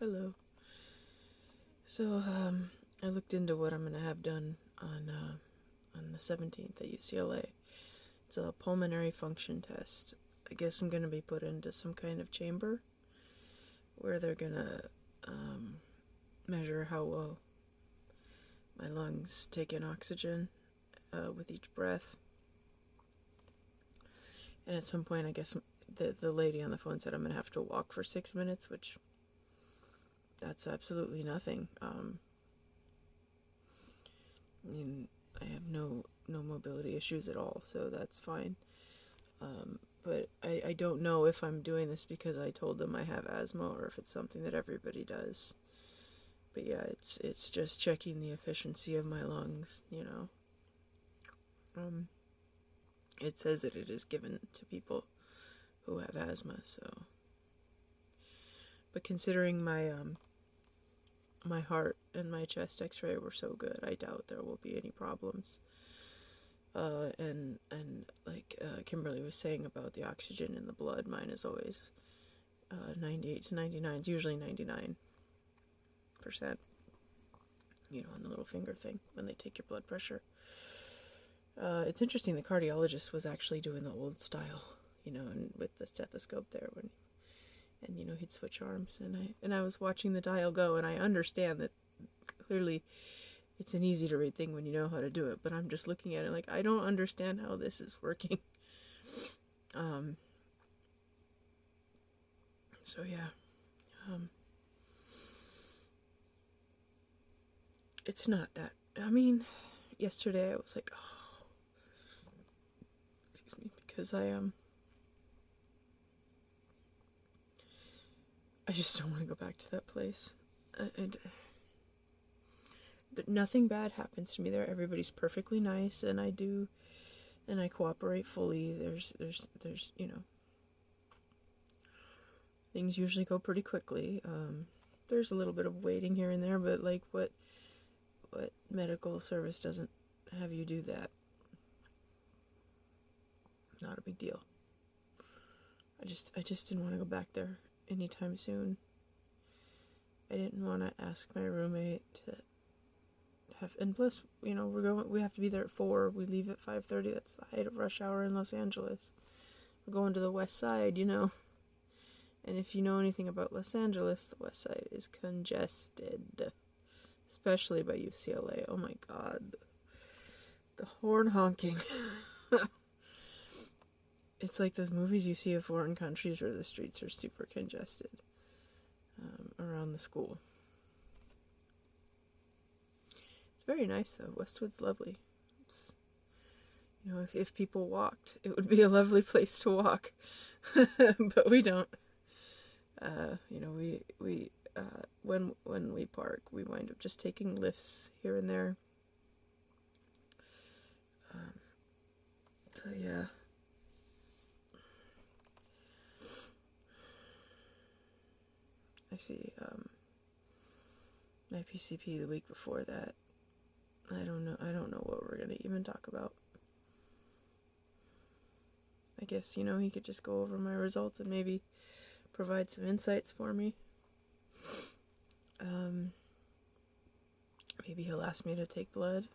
Hello. So, I looked into what I'm gonna have done on the 17th at UCLA. It's a pulmonary function test. I guess I'm gonna be put into some kind of chamber where they're gonna measure how well my lungs take in oxygen with each breath. And at some point, I guess the lady on the phone said I'm gonna have to walk for 6 minutes, which that's absolutely nothing. I mean, I have no mobility issues at all, so that's fine. But I don't know if I'm doing this because I told them I have asthma or if it's something that everybody does. But yeah, it's just checking the efficiency of my lungs. It says that it is given to people who have asthma, so. But considering my heart and my chest X-ray were so good, I doubt there will be any problems. And like Kimberly was saying about the oxygen in the blood, mine is always 98 to 99. It's usually 99%. On the little finger thing when they take your blood pressure. It's interesting. The cardiologist was actually doing the old style, and with the stethoscope there and he'd switch arms, and I was watching the dial go, and I understand that clearly it's an easy to read thing when you know how to do it, but I'm just looking at it like I don't understand how this is working. So yeah, it's not that. I mean, yesterday I was like, oh, excuse me, because I just don't want to go back to that place. Nothing bad happens to me there. Everybody's perfectly nice, and I cooperate fully. There's things usually go pretty quickly. There's a little bit of waiting here and there, but like what medical service doesn't have you do that? Not a big deal. I just didn't want to go back there anytime soon. I didn't want to ask my roommate to have, and plus, we have to be there at 4. We leave at 5:30. That's the height of rush hour in Los Angeles. We're going to the west side, And if you know anything about Los Angeles, the west side is congested. Especially by UCLA. Oh my god. The horn honking. It's like those movies you see of foreign countries where the streets are super congested around the school. It's very nice though. Westwood's lovely. If people walked, it would be a lovely place to walk. But we don't. When we park, we wind up just taking lifts here and there. So yeah. I see my PCP the week before that. I don't know what we're gonna even talk about. I guess, he could just go over my results and maybe provide some insights for me. Maybe he'll ask me to take blood,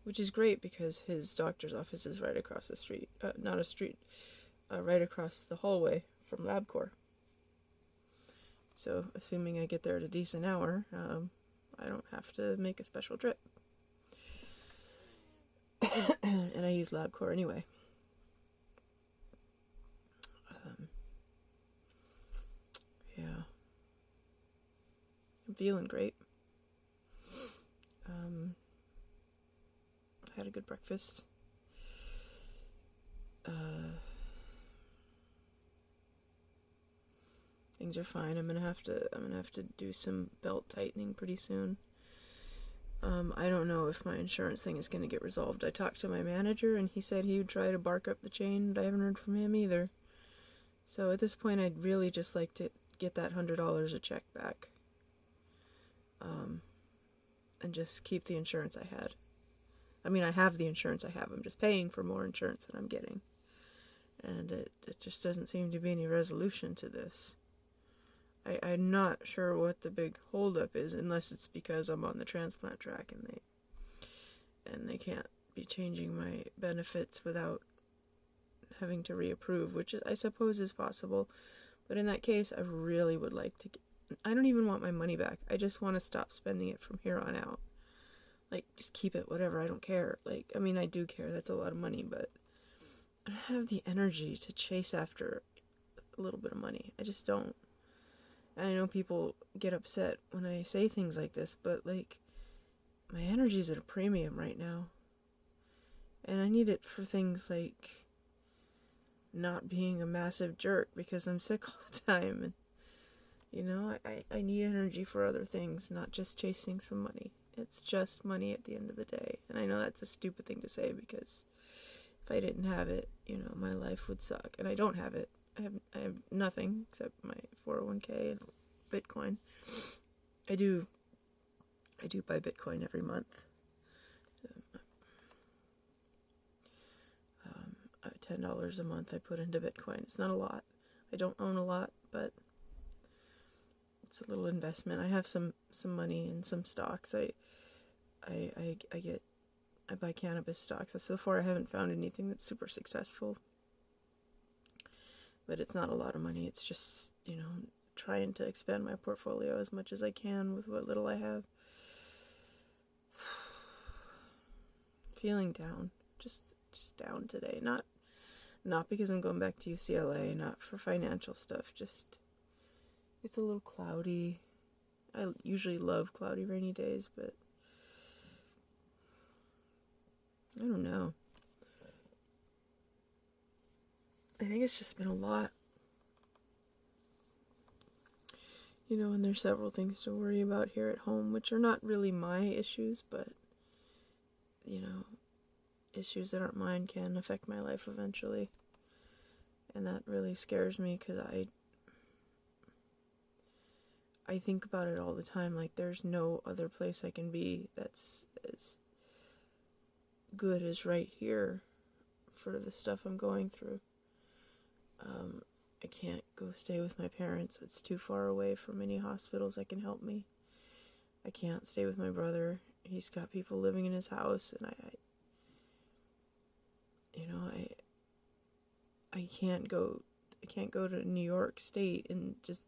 which is great because his doctor's office is right across the street. Not a street, right across the hallway from LabCorp. So, assuming I get there at a decent hour, I don't have to make a special trip. And I use LabCorp anyway. Yeah. I'm feeling great. I had a good breakfast. Things are fine. I'm gonna have to do some belt tightening pretty soon. I don't know if my insurance thing is gonna get resolved. I talked to my manager and he said he would try to bark up the chain, but I haven't heard from him either. So at this point, I'd really just like to get that $100 a check back. And just keep the insurance I had. I mean, I have the insurance I have. I'm just paying for more insurance than I'm getting. And it just doesn't seem to be any resolution to this. I'm not sure what the big holdup is, unless it's because I'm on the transplant track and they can't be changing my benefits without having to reapprove, which I suppose is possible. But in that case, I really would like to I don't even want my money back. I just want to stop spending it from here on out. Like, just keep it, whatever, I don't care. Like, I mean, I do care, that's a lot of money, but I don't have the energy to chase after a little bit of money. I just don't. And I know people get upset when I say things like this, but, like, my energy's at a premium right now. And I need it for things like not being a massive jerk because I'm sick all the time. And, you know, I need energy for other things, not just chasing some money. It's just money at the end of the day. And I know that's a stupid thing to say because if I didn't have it, you know, my life would suck. And I don't have it. I have nothing except my 401k and Bitcoin. I do buy Bitcoin every month. $10 a month I put into Bitcoin. It's not a lot. I don't own a lot, but it's a little investment. I have some money in some stocks. I buy cannabis stocks. So far I haven't found anything that's super successful. But it's not a lot of money. It's just, you know, trying to expand my portfolio as much as I can with what little I have. Feeling down. Just down today. Not because I'm going back to UCLA, not for financial stuff, just it's a little cloudy. I usually love cloudy, rainy days, but I don't know. I think it's just been a lot. You know, and there's several things to worry about here at home, which are not really my issues, but, you know, issues that aren't mine can affect my life eventually. And that really scares me because I think about it all the time. Like, there's no other place I can be that's as good as right here for the stuff I'm going through. I can't go stay with my parents. It's too far away from any hospitals that can help me. I can't stay with my brother. He's got people living in his house, and I can't go to New York State and just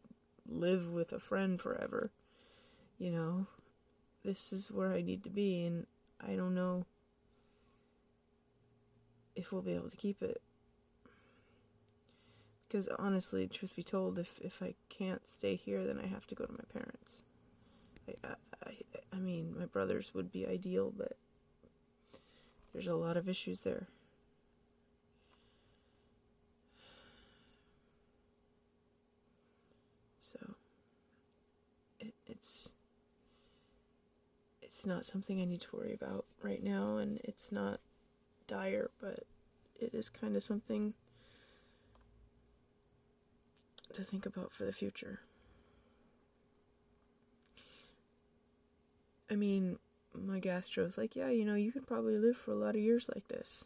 live with a friend forever. You know, this is where I need to be, and I don't know if we'll be able to keep it. Because honestly, truth be told, if I can't stay here, then I have to go to my parents. I mean, my brothers would be ideal, but there's a lot of issues there. So, it's not something I need to worry about right now, and it's not dire, but it is kind of something to think about for the future. I mean, my gastro's like, yeah, you know, you could probably live for a lot of years like this.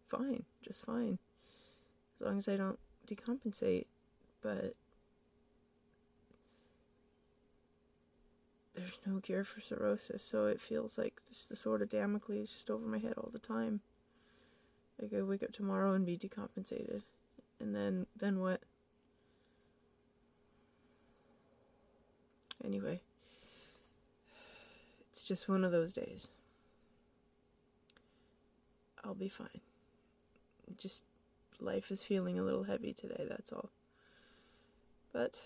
Fine, just fine. As long as I don't decompensate. But there's no cure for cirrhosis, so it feels like the sword of Damocles is just over my head all the time. Like, I wake up tomorrow and be decompensated. And then what? Anyway, it's just one of those days. I'll be fine. Just life is feeling a little heavy today, that's all. But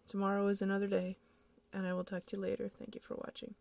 tomorrow is another day, and I will talk to you later. Thank you for watching.